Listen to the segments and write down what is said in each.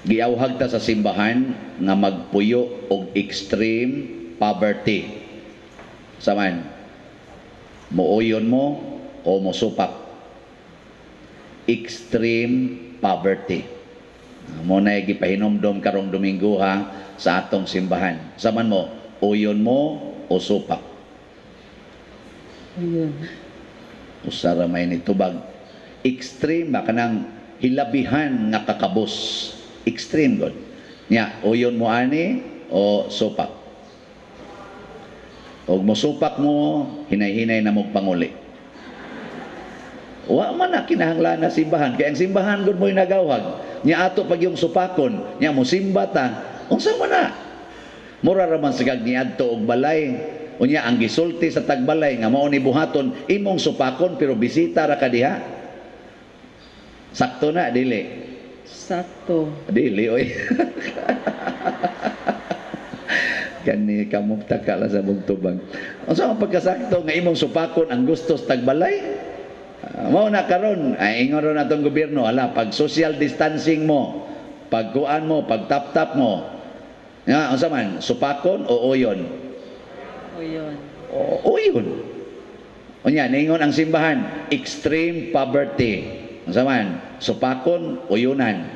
Giawhag ta sa simbahan nga magpuyo og extreme poverty. Saman, muuyon mo o mosupak. Extreme poverty. Mo na gipahinomdom karong Domingo ha sa atong simbahan. Saman mo, uyon mo o supak. Ayun. Usara may nitubag. Extreme ba kanang hilabihan nga kakabos. Extreme god. Nya, uyon mo ani o supak. Og mosupak mo, hinay-hinay na mong panguli. Wa man na kinahanglan na simbahan. Kaya ang simbahan gud mo'y nagawhag. Nya ato pag yung supakon, nya mo simba ta. Unsa man na? Mura raman sigag niadto og balay. Unya ang gisulti sa tagbalay nga mao ni buhaton imong supakon pero bisita ra ka diha. Sakto na dili. Sakto. Dili oy. Kani kamong takala sa bugtubag. Unsa ang pagkasakto nga imong supakon ang gusto sa tagbalay? Mao na karon ay ingon ron atong gobyerno ala pag social distancing mo, pagkuan mo, pagtap-tap mo. Nga unsa man supakon o uyon? Ayun. O uyon. Unya ningon ang simbahan extreme poverty. Unsa man supakon uyunan.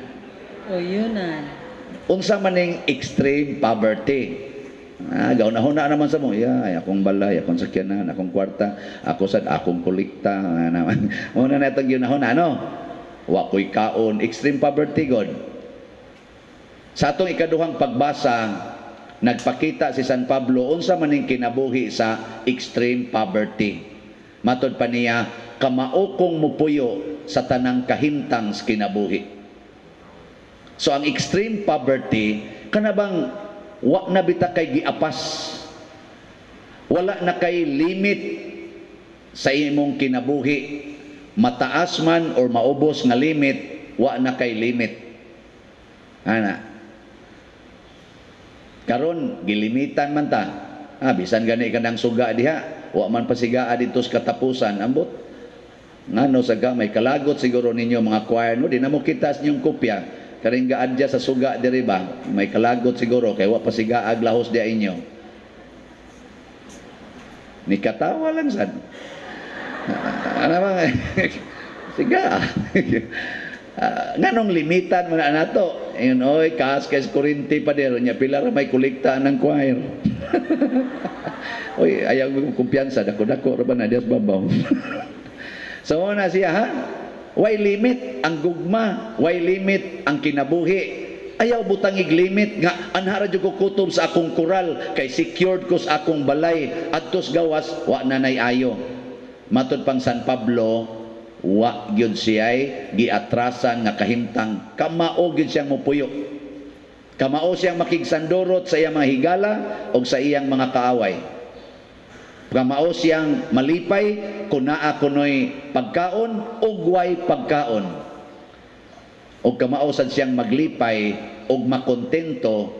Uyunan. Unsa man ning extreme poverty? Gauna-huna naman sa mo. Ay, akong balay, akong sakyanan, akong kwarta, ako sad, akong kolekta. Naman. Muna na itong ginahuna, ano? Wakoy kaon, extreme poverty, God. Sa atong ikaduhang pagbasa, nagpakita si San Pablo, unsa man ning kinabuhi sa extreme poverty. Matod pa niya, kamaokong mupuyo sa tanang kahimtang sa kinabuhi. So, ang extreme poverty, kanabang wa na bita kay giapas, wala na kay limit sa imong kinabuhi, mataas man or maubos nga limit, wa na kay limit. Ana karon gilimitan man ta, bisan gani kanang suga diha, wa man pasigaa dito sa katapusan, ambot ngano saga may kalagot siguro ninyo mga choir no, di na mo kita sa inyong kopya. Karing gaadya sa suga diri ba? May kalagot siguro kay wa pasigaag lahos di inyo. Ni katawa lang sad. Ano ba? Siga. Nganong limitan man nato? Ayun oy, kas kay kurinti pa dero nya pila ra may kolekta ng choir. Oy, ayaw mo kumpiyansa dako-dako ra ba na dias babaw. So na siya ha? Why limit ang gugma, why limit ang kinabuhi. Ayaw butangig limit nga anhara jud ko kutob sa akong koral kay secured ko sa akong balay adtos gawas wa nanay ayo. Matud pang San Pablo, wa gyud siya'y giatrasan nga kahimtang, kamao gyud siyang mopuyo. Kamao siyang makigsandurot sa iyang mga higala o sa iyang mga kaaway. Kamao siyang malipay kung naa kunoy pagkaon o way pagkaon. O kamao sad siyang maglipay o makontento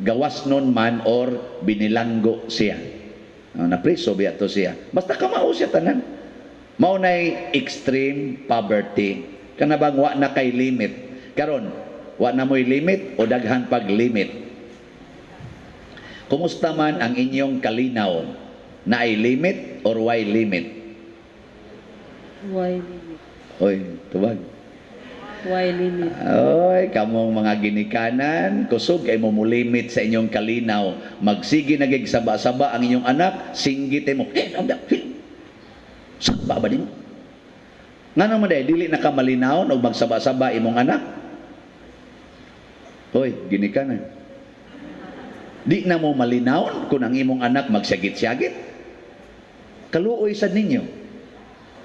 gawas nun man or binilanggo siya. Napriso biya to siya. Basta kamao siya tanan. Mao nay extreme poverty. Kanabang wa na kay limit. Karon, wa na mo'y limit o daghan pag limit. Kumusta man ang inyong kalinaw? Na ay limit or why limit? Why limit? Oy, tubag. Why limit? Oy, kamong mga ginikanan, kusog kay mo limit sa inyong kalinaw. Magsigi nagig saba-saba ang inyong anak, singgit mo. Saba ba din? Nga naman dili na ka malinaw o magsaba-saba imong anak? Oy, ginikanan. Di na mo malinaw kung ang imong anak magsagit-sagit? Kaluoy sad ninyo.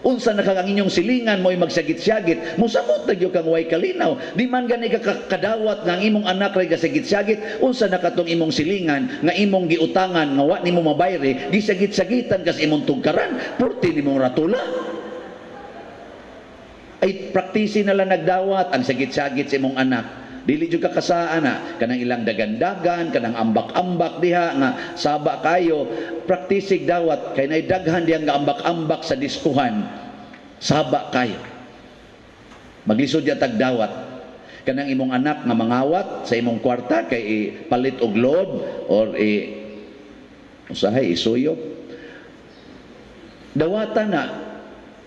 Unsa na kang inyong silingan mo'y magsagit-sagit, musabot na gyud kang way kalinaw. Di man gani ka kadawat nga ang imong anak ray gasagit-sagit, unsa na katong imong silingan nga imong giutangan nga wa nimo mabayre, gisagit-sagitan kas imong tugkaran, purti nimong ratula. Ay praktisi na lang nagdawat ang sagit-sagit sa imong anak. Dili jud ka kasaan na kanang ilang dagan-dagan, kanang ambak-ambak diha nga saba kayo, praktisig dawat kay nay daghan diha nga ambak-ambak sa diskuhan. Saba kayo. Maglisod ya tag dawat. Kanang imong anak nga mangawat sa imong kwarta kay palit og load or usahay isuyop. Dawata na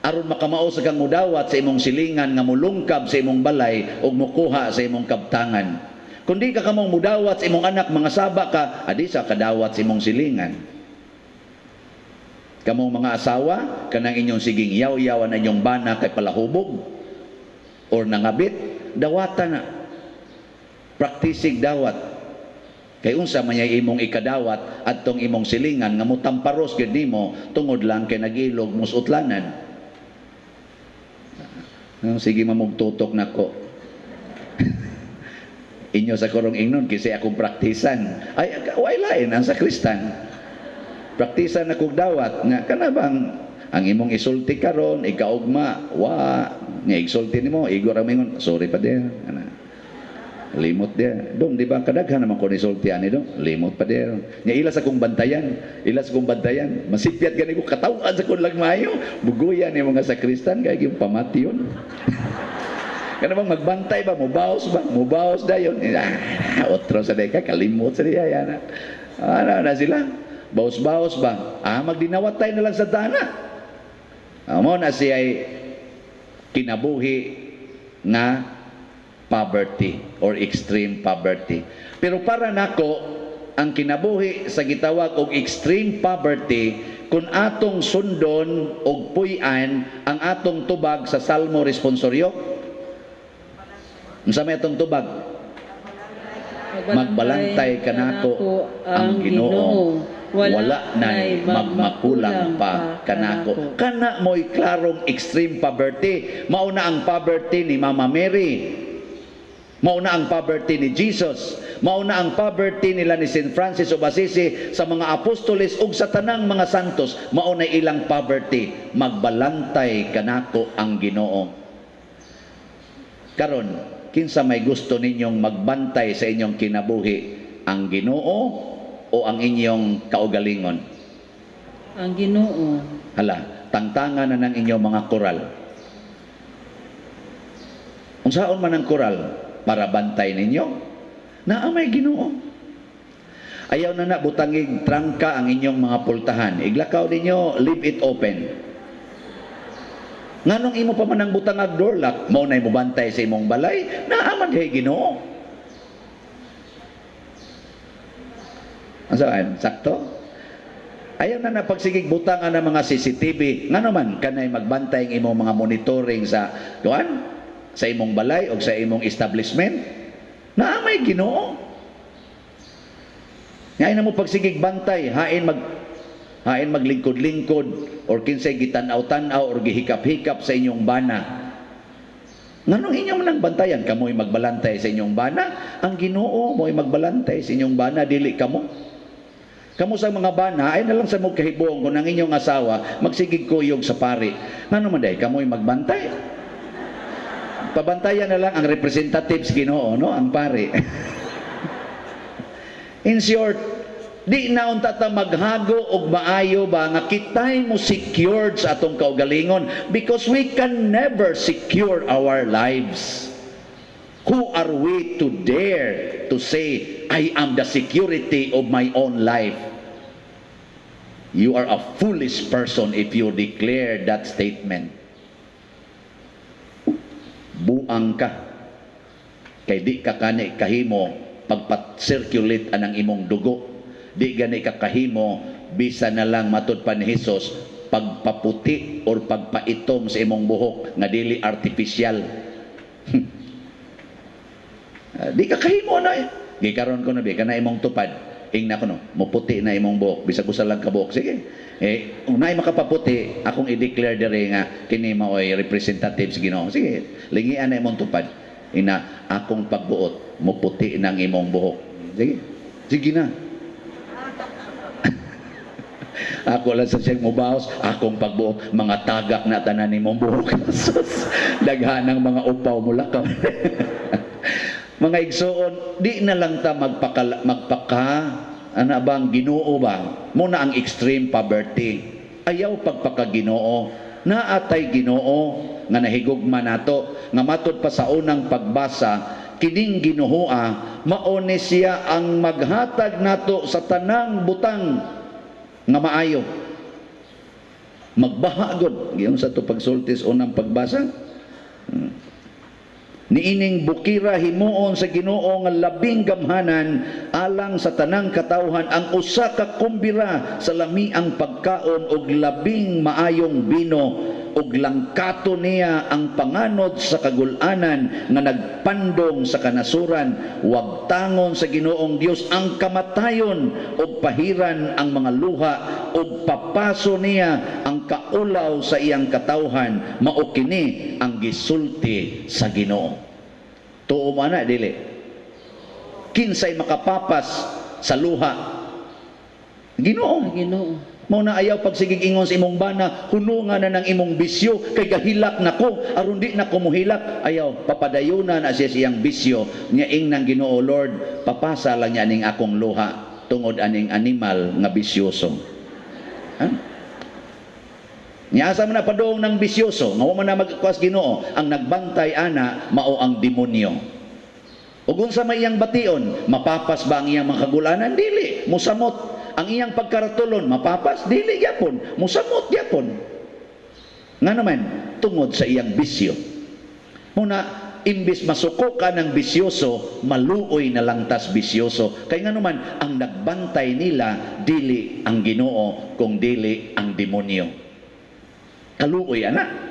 aron makamao sa kang mudawat sa imong silingan nga mulungkab sa imong balay ug mukuha sa imong kabtangan. Kundi ka kamong mudawat sa imong anak, mga saba ka, adi sa kadawat sa imong silingan. Kamong mga asawa, kanang inyong siging yaw-yawan na inyong bana kay palahubog or nangabit, dawata na. Praktisig dawat. Kay unsa man yay imong ikadawat at tong imong silingan nga mutamparos gid nimo tungod lang kay nagilog musutlanan. Sige mamugtutok nako. Inyo sa kurong ingnon kasi akong praktisan. Ay way lain ang sakristan. Praktisan na kog dawat nga kana bang ang imong isulti karon ikaugma wa nga isulti nimo igor ang mingon sorry pa der ana limot der dong di ba kadaghan naman ko ni sulti ani do limot pa der nya ila sa kong bantayan masipyat gani ko katawan sa kun lagmayo buguyan ni mga sakristan kay gyud pamation kana bang magbantay ba mubaos dayon otro sa deka kalimot sa diya yana ana na sila baos-baos ba? Magdinawatay na lang sa dana. Amo na siya'y kinabuhi nga poverty or extreme poverty. Pero para nako, ang kinabuhi sa gitawag og extreme poverty, kung atong sundon og puy-an ang atong tubag sa Salmo Responsorio. Unsa may atong tubag? Magbalantay kanako ang Ginoo. Wala na'y magmakulang pa kanako. Kana mo'y klarong extreme poverty. Mauna ang poverty ni Mama Mary. Mauna ang poverty ni Jesus. Mauna ang poverty nila ni St. Francis of Assisi sa mga apostoles ug sa tanang mga santos. Mauna ilang poverty. Magbalantay kanako ang Ginoo. Karon, kinsa may gusto ninyong magbantay sa inyong kinabuhi? Ang Ginoo o ang inyong kaugalingon? Ang Ginoo. Hala, tangtangan na ng inyong mga koral. Unsaon man ang koral para bantay ninyo? Naamay Ginoo. Ayaw na butangig trangka ang inyong mga pultahan. Iglakaw ninyo, leave it open. Nganong imo pa man ang butangag door lock, mao nay mo bantay sa imong balay, naaman kay Ginoo. Saan? Sakto? Ayaw na pagsigig butangan ng mga CCTV. Nga naman, kanay magbantay ang imong mga monitoring sa sa imong balay o sa imong establishment. Naamay Ginoo. Ngayon na mo pagsigig bantay, hain maglingkod-lingkod or kinsay gitanaw-tanaw or gihikap-hikap sa inyong bana. Nganong inyong nang bantayan? Kamo'y magbalantay sa inyong bana? Ang Ginoo mo'y magbalantay sa inyong bana, dili kamo. Kamu sa mga bana, ay na lang sa mong kahibong kung ang inyong asawa magsigig kuyog sa pari. Nga naman dahi, kamo'y magbantay. Pabantayan na lang ang representatives Ginoo, no? Ang pari. In short, di na unta ta maghago og maayo ba nga kitay mo secured sa atong kaugalingon because we can never secure our lives. Who are we to dare to say, I am the security of my own life? You are a foolish person if you declare that statement. Buang ka. Kay di ka kani kahimo pagpat-circulate anang imong dugo. Di gani ka kahimo bisa na lang matud pa ni Hesus pagpaputi or pagpaitom sa imong buhok nga dili artificial. Di ka kahimo na gikaron ko na bi kana imong tupad ingna ko no muputi na imong buhok bisag usa lang ka buhok sige unay makapaputi akong i-declare dire nga kini maoy representatives Ginoo sige lingian na imong tupad ina akong pagbuot muputi nang imong buhok sige na ako lang sa siyang mubaos akong pagbuot mga tagak na tanan imong buhok daghanang mga upaw mula ka. Mga igsoon, di na lang ta ana bang Ginoo ba? Muna ang extreme poverty. Ayaw pagpaka-Ginoo. Naatay Ginoo nga nahigugma nato nga matud pa sa unang pagbasa kining Ginoo mao ni siya ang maghatag nato sa tanang butang nga maayo. Magbaha gud giyon sa to pagsultis unang pagbasa. Niining bukira himuon sa Ginoo nga labing gamhanan alang sa tanang katawhan ang usa ka kumbira sa lamiang pagkaon og labing maayong bino ug langkato niya ang panganod sa kagul-anan nga nagpandong sa kanasuran. Wagtangon sa Ginoong Dios ang kamatayon ug pahiran ang mga luha ug papaso niya ang kaulaw sa iyang katawhan. Mao kini ang gisulti sa Ginoo. Tuo mo ana dili. Kinsay makapapas sa luha? Ginoo. Ginoo. Mao na ayaw pagsigig ingon sa imong bana, hunungan na ng imong bisyo kay gahilak nako aron di na ko muhilak. Ayaw papadayunan na siya siyang bisyo nya ing nang Ginoo, Lord, papasa lang niya ning akong luha tungod aning animal nga bisyoso. Niasa man na padong ng bisyoso, nga mo na magkuas Ginoo, ang nagbantay ana mao ang demonyo. Ug unsa may iyang bation, mapapas ba ang iyang mga kagulanan? Dili, musamot. Ang iyang pagkaratulon, mapapas? Dili gyapon, musamot gyapon. Nga naman, tungod sa iyang bisyo. Muna, imbis masuko ka ng bisyoso, maluoy na lang tas bisyoso. Kaya nga naman, ang nagbantay nila, dili ang Ginoo, kung dili ang demonyo. Kaluoy, ana.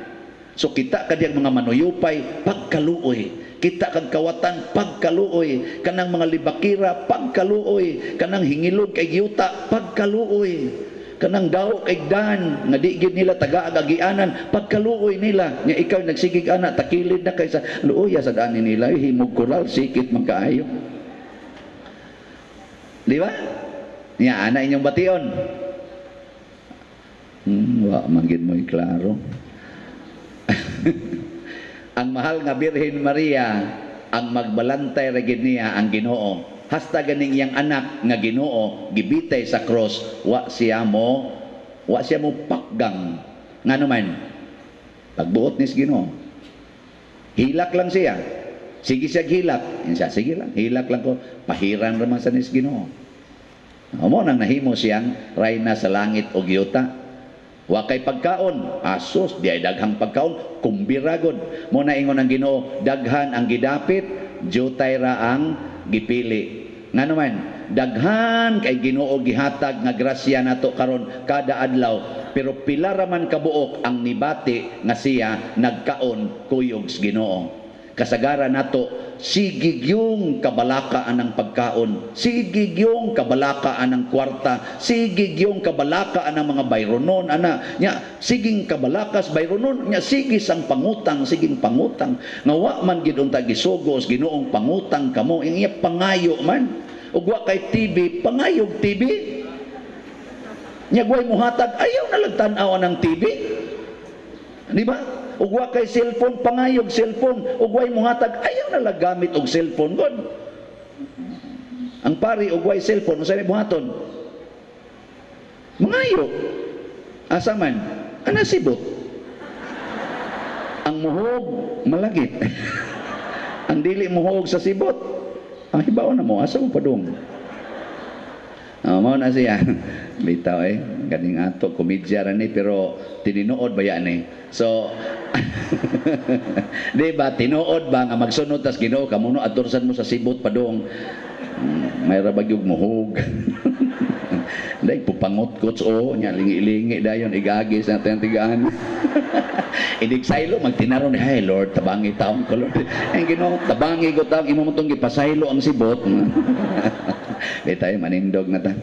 So kita kadiyang mga manuyupay, pagkaluoy. Kita kag kawatan, pagkaluoy. Kanang mga libakira, pagkaluoy. Kanang hingilog kay giyuta, pagkaluoy. Kanang daw kay dan, nga di gid nila taga-agagianan, pagkaluoy nila. Nga ikaw nagsigig ana, takilid na kaysa luoy sa daan nila, himog kural, sikit magkaayo. Di ba? Nya ana inyong bation. Wa magid mo klaro. Ang mahal nga Birhen Maria ang magbalantay ra gid niya ang Ginoo. Hasta ganing iyang anak nga Ginoo gibitay sa cross, wa siya mo pakgang. Ngano man pagbuot ni Ginoo. Hilak lang siya. Sige siya hilak. Siya sige lang. Hilak lang ko. Pahiran ra man sa ni Ginoo. Amo nang nahimo siyang rayna sa langit ug yuta. Wa kay pagkaon, asos, di ay daghang pagkaon, kumbiragod. Muna ingon ang Ginoo, daghan ang gidapit, jutay ra ang gipili. Nga naman, daghan kay Ginoo gihatag nga grasya nato karon kada adlaw, pero pila ra man kabuok ang nibati nga siya nagkaon kuyog sa Ginoo. Kasagaran nato, sigig yung kabalakaan ng pagkaon, sigig yung kabalakaan ng kwarta, sigig yung kabalakaan ng mga bayronon, nya siging kabalakas bayronon, nya sigis ang pangutang, siging pangutang, nga wa man gid unta gisugos Ginoong pangutang kamo, ing iya pangayo man, ug wa kay TV, pangayog TV, nya guay muhatag, ayaw na lagtan-aw ng TV, di ba? Ug wa kay cellphone, pangayog cellphone, ug way muhatag, ayaw na lang gamit og cellphone god. Ang pari ug way cellphone, unsa may buhaton? Mangayo. Asa man? Ana sibot. Ang muhog malagit. Ang dili muhog sa sibot. Ang hibaw na mo, asa mo padung? Mao na siya. Bitaw ganing ato komedya ra ni pero tininuod ba yan So di ba tinuod ba nga magsunod tas Ginoo kamuno adtorsan mo sa sibot padong may ra bagyog muhog. Dai pupangot kots nya lingi-lingi dayon igagi sa tayong tigaan. Idig saylo magtinaron hey Lord tabangi taon ko Lord. Ang Ginoo tabangi ko taon imo mo tong gipasaylo ang sibot. Di tayo manindog na ta.